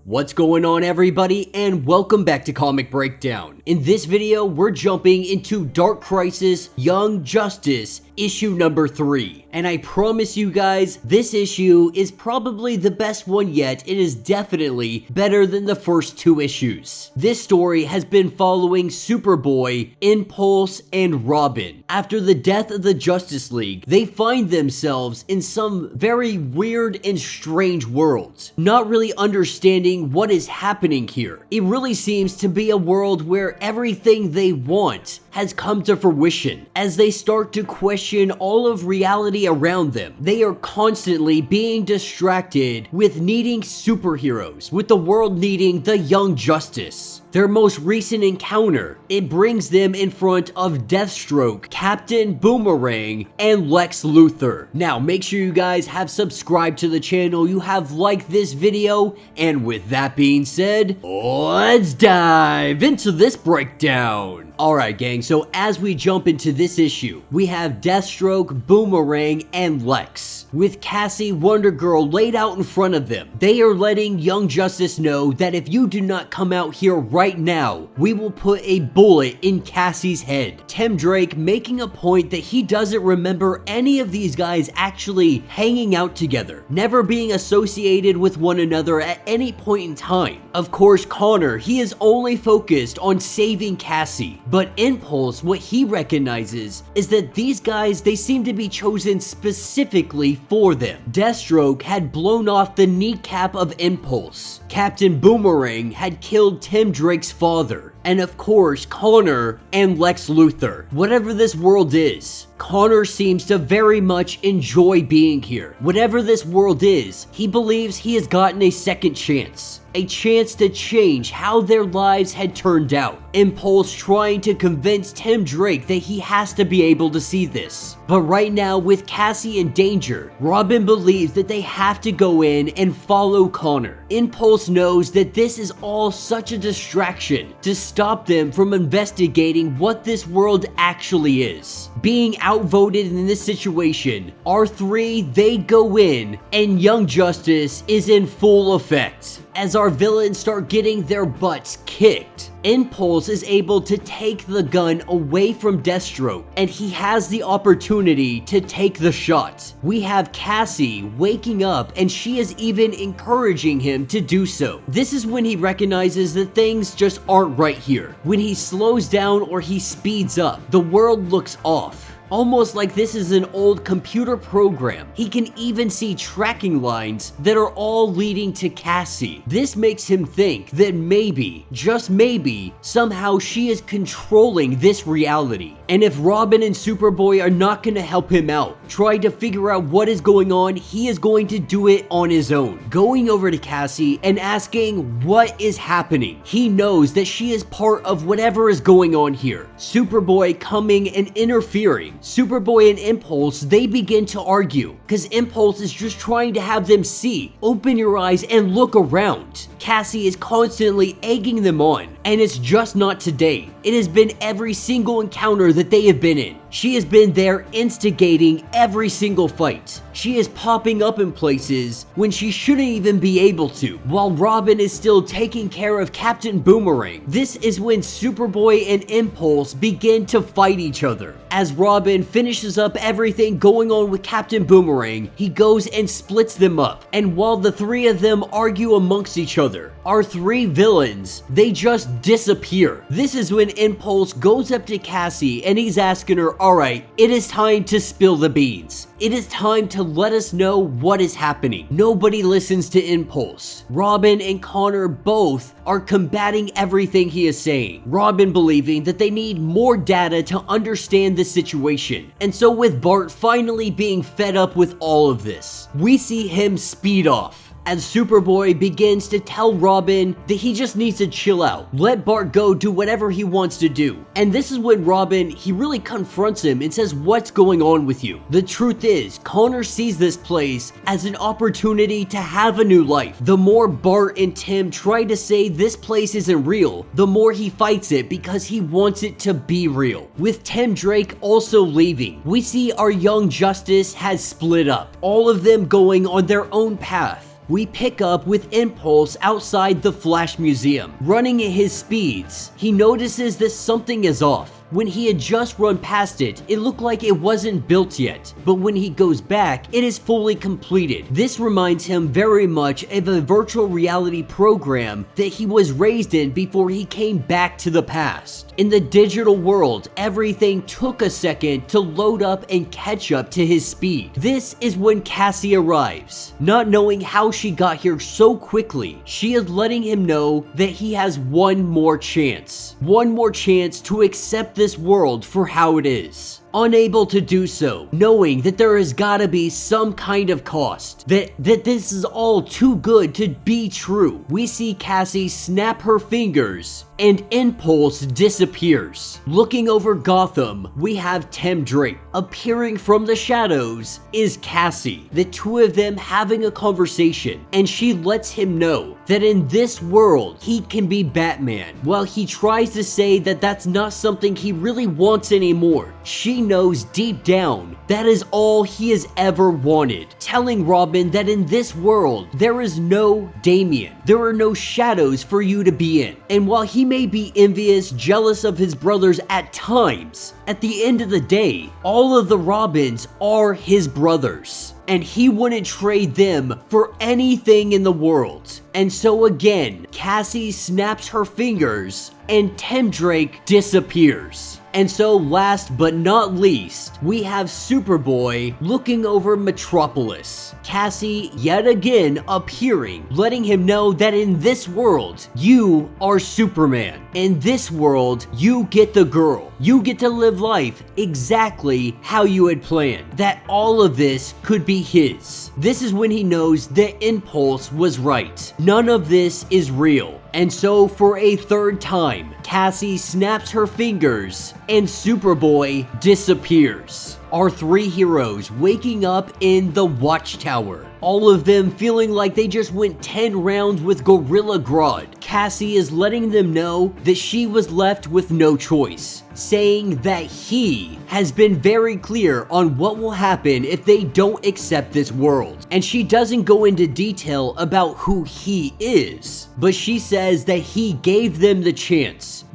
What's going on, everybody, and welcome back to Comic Breakdown. In this video, we're jumping into Dark Crisis Young Justice issue number 3. And I promise you guys, this issue is probably the best one yet. It is definitely better than the first 2 issues. This story has been following Superboy, Impulse, and Robin. After the death of the Justice League, they find themselves in some very weird and strange worlds, not really understanding what is happening here. It really seems to be a world where everything they want has come to fruition. As they start to question all of reality around them, they are constantly being distracted with needing superheroes, with the world needing the Young Justice. Their most recent encounter, it brings them in front of Deathstroke, Captain Boomerang, and Lex Luthor. Now, make sure you guys have subscribed to the channel, you have liked this video, and with that being said, let's dive into this breakdown. Alright gang, so as we jump into this issue, we have Deathstroke, Boomerang, and Lex, with Cassie Wonder Girl laid out in front of them. They are letting Young Justice know that if you do not come out here right now, we will put a bullet in Cassie's head. Tim Drake making a point that he doesn't remember any of these guys actually hanging out together, never being associated with one another at any point in time. Of course, Connor, he is only focused on saving Cassie. But Impulse, what he recognizes is that these guys, they seem to be chosen specifically for them. Deathstroke had blown off the kneecap of Impulse. Captain Boomerang had killed Tim Drake's father. And of course, Connor and Lex Luthor. Whatever this world is, Connor seems to very much enjoy being here. Whatever this world is, he believes he has gotten a second chance. A chance to change how their lives had turned out. Impulse trying to convince Tim Drake that he has to be able to see this. But right now, with Cassie in danger, Robin believes that they have to go in and follow Connor. Impulse knows that this is all such a distraction to stop them from investigating what this world actually is. Being outvoted in this situation, R3, they go in, and Young Justice is in full effect. As our villains start getting their butts kicked, Impulse is able to take the gun away from Deathstroke, and he has the opportunity to take the shot. We have Cassie waking up, and she is even encouraging him to do so. This is when he recognizes that things just aren't right here. When he slows down or he speeds up, the world looks off. Almost like this is an old computer program. He can even see tracking lines that are all leading to Cassie. This makes him think that maybe, just maybe, somehow she is controlling this reality. And if Robin and Superboy are not going to help him out, try to figure out what is going on, he is going to do it on his own. Going over to Cassie and asking what is happening. He knows that she is part of whatever is going on here. Superboy coming and interfering. Superboy and Impulse, they begin to argue, because Impulse is just trying to have them see, open your eyes and look around. Cassie is constantly egging them on, and it's just not today. It has been every single encounter that they have been in. She has been there instigating every single fight. She is popping up in places when she shouldn't even be able to, while Robin is still taking care of Captain Boomerang. This is when Superboy and Impulse begin to fight each other. As Robin finishes up everything going on with Captain Boomerang, he goes and splits them up. And while the 3 of them argue amongst each other, our 3 villains, they just disappear. This is when Impulse goes up to Cassie and he's asking her, alright, it is time to spill the beans. It is time to let us know what is happening. Nobody listens to Impulse. Robin and Connor both are combating everything he is saying. Robin believing that they need more data to understand the situation. And so with Bart finally being fed up with all of this, we see him speed off. As Superboy begins to tell Robin that he just needs to chill out, let Bart go do whatever he wants to do. And this is when Robin, he really confronts him and says, what's going on with you? The truth is, Connor sees this place as an opportunity to have a new life. The more Bart and Tim try to say this place isn't real, the more he fights it because he wants it to be real. With Tim Drake also leaving, we see our Young Justice has split up, all of them going on their own path. we pick up with Impulse outside the Flash Museum. Running at his speeds, he notices that something is off. When he had just run past it, it looked like it wasn't built yet, but when he goes back, it is fully completed. This reminds him very much of a virtual reality program that he was raised in before he came back to the past. In the digital world, everything took a second to load up and catch up to his speed. This is when Cassie arrives. Not knowing how she got here so quickly, she is letting him know that he has one more chance. One more chance to accept this world for how it is. Unable to do so, knowing that there has gotta be some kind of cost, that this is all too good to be true, we see Cassie snap her fingers and Impulse disappears. Looking over Gotham, we have Tim Drake. Appearing from the shadows is Cassie, the two of them having a conversation, and she lets him know that in this world, he can be Batman. While he tries to say that that's not something he really wants anymore, she knows deep down that is all he has ever wanted, telling Robin that in this world, there is no Damian. There are no shadows for you to be in. And while he may be envious, jealous of his brothers at times, at the end of the day, all of the Robins are his brothers, and he wouldn't trade them for anything in the world. And so again, Cassie snaps her fingers and Tim Drake disappears. And so last but not least, we have Superboy looking over Metropolis. Cassie yet again appearing, letting him know that in this world, you are Superman. In this world, you get the girl. You get to live life exactly how you had planned. That all of this could be his. This is when he knows that Impulse was right. None of this is real. And so for a third time, Cassie snaps her fingers and Superboy disappears. Our three heroes waking up in the Watchtower. All of them feeling like they just went 10 rounds with Gorilla Grodd. Cassie is letting them know that she was left with no choice, saying that he has been very clear on what will happen if they don't accept this world. And she doesn't go into detail about who he is, but she says that he gave them the chance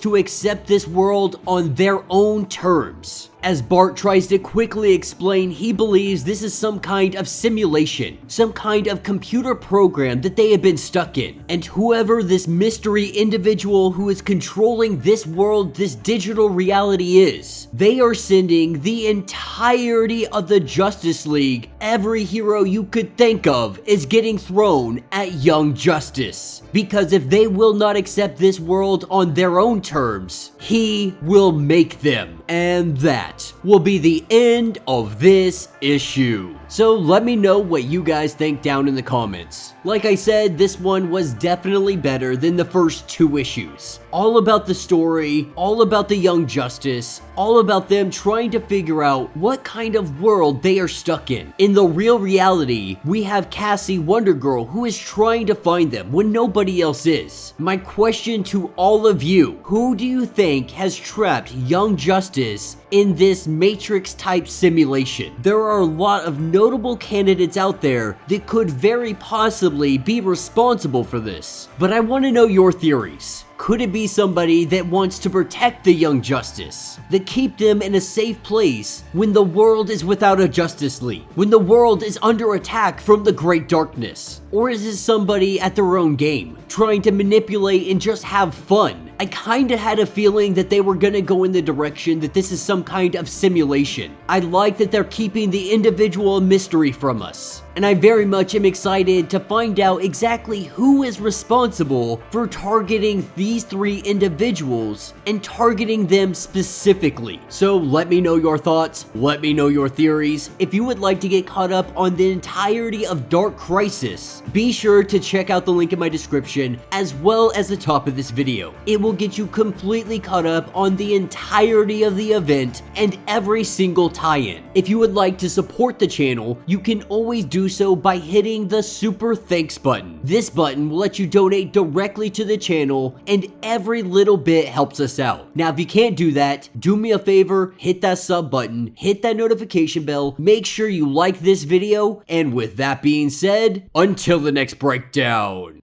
to accept this world on their own terms. As Bart tries to quickly explain, he believes this is some kind of simulation, some kind of computer program that they have been stuck in. And whoever this mystery individual who is controlling this world, this digital reality is, they are sending the entirety of the Justice League. Every hero you could think of is getting thrown at Young Justice. Because if they will not accept this world on their own terms, he will make them. And that will be the end of this issue. So let me know what you guys think down in the comments. Like I said, this one was definitely better than the first two issues. All about the story, all about the Young Justice, all about them trying to figure out what kind of world they are stuck in. In the real reality, we have Cassie Wonder Girl who is trying to find them when nobody else is. My question to all of you, who do you think has trapped Young Justice in this Matrix type simulation? There are a lot of notable candidates out there that could very possibly be responsible for this, but I want to know your theories. Could it be somebody that wants to protect the Young Justice, that keep them in a safe place when the world is without a Justice League, when the world is under attack from the Great Darkness? Or is it somebody at their own game, trying to manipulate and just have fun? I kinda had a feeling that they were gonna go in the direction that this is some kind of simulation. I like that they're keeping the individual mystery from us. And I very much am excited to find out exactly who is responsible for targeting these three individuals and targeting them specifically. So let me know your thoughts, let me know your theories. If you would like to get caught up on the entirety of Dark Crisis, be sure to check out the link in my description as well as the top of this video. It will get you completely caught up on the entirety of the event and every single tie-in. If you would like to support the channel, you can always do so by hitting the super thanks button. This button will let you donate directly to the channel, and every little bit helps us out. Now, if you can't do that, do me a favor, hit that sub button, hit that notification bell, make sure you like this video, and with that being said, until the next breakdown.